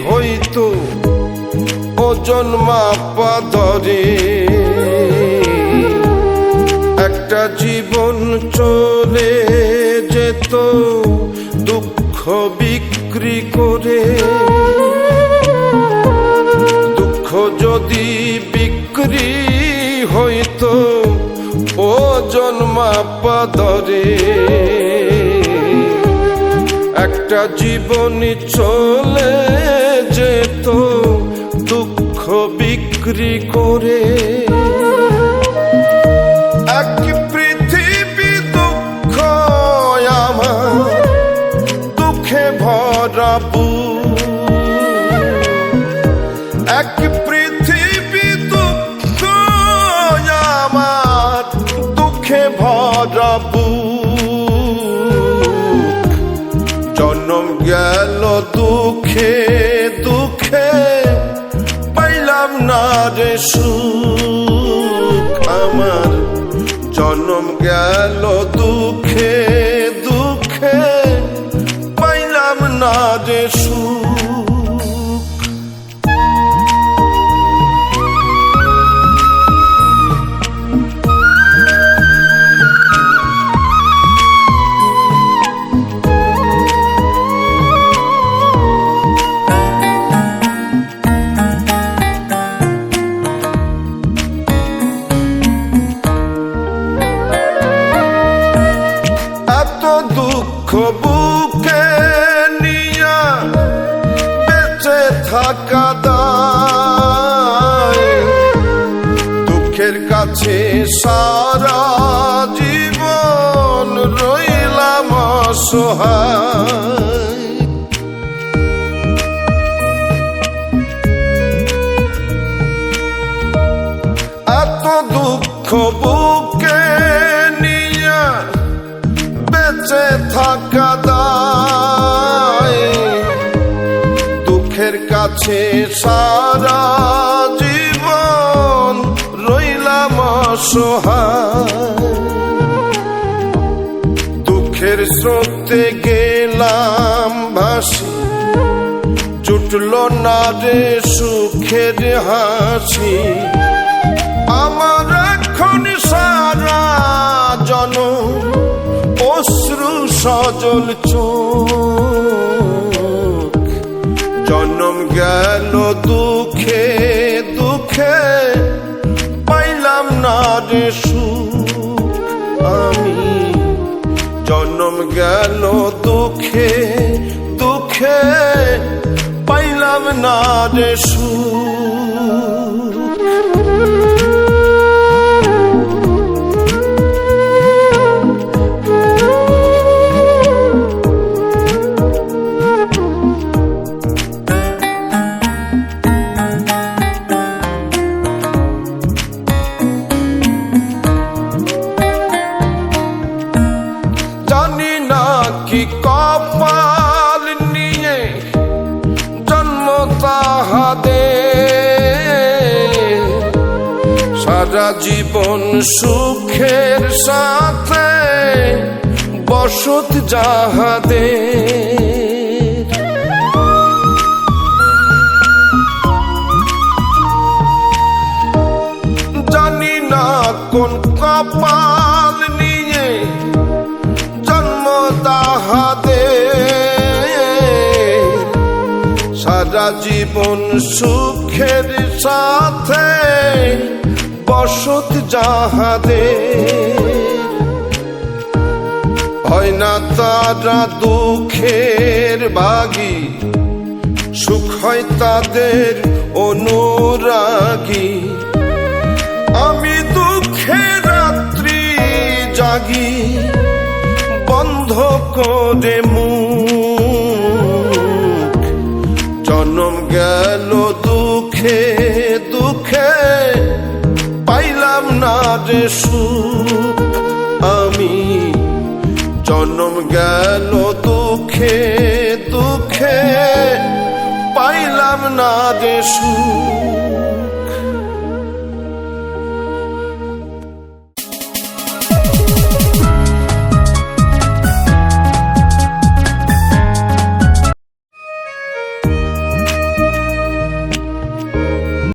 হইতো ওজন মাপা ধরে, একটা জীবন চলে যেত দুঃখ বিক্রি করে। দুঃখ যদি বিক্রি হইতো ওজন মাপা ধরে, একটা জীবনী চলে যেত দুঃখ বিক্রি করে। এক পৃথিবী দুঃখ আমার দুঃখে ভরা বুক, এক পৃথিবী দুঃখ আমার দুঃখে ভরা বুক। জন্ম গেল দুঃখে দুঃখে পাইলাম না রে সুখ আমার, জন্ম গেল দুঃখে দুঃখে পাইলাম না রে সুখ। দুঃখ বুকে নিয়া বেঁচে থাকা দায়, দুঃখের কাছে সারা জীবন রইলাম অসহায়। এত দুঃখ বুকে নিয়া বেঁচে থাকা দায়, দুঃখের কাছে সারা জীবন রইলাম অসহায়। দুঃখের স্রোতে গেলাম ভাসি, জুটল না রে সুখের হাসি। আমার এখন সারা জনম অশ্রু সজল চোখ, জন্ম গেল দুঃখে দুঃখে পাইলাম না রে সুখ আমি, জন্ম গেল দুঃখে দুঃখে পাইলাম না রে সুখ। কি কপাল নিয়ে জন্ম তাহাদের, সারা জীবন সুখের সাথে বসত যাহাদের। জানি না কোন কপাল নিয়ে জন্ম তাহাদের, সারা জীবন সুখের সাথে বসত যাহাদের। হয় না তারা দুঃখের ভাগী, সুখ হয় তাদের অনুরাগী। আমি দুঃখের রাত্রি জাগি বন্ধ করে মুখ, জন্ম গেল দুঃখে দুঃখে পাইলাম না রে সুখ আমি, জন্ম গেল দুঃখে দুঃখে পাইলাম না রে সুখ।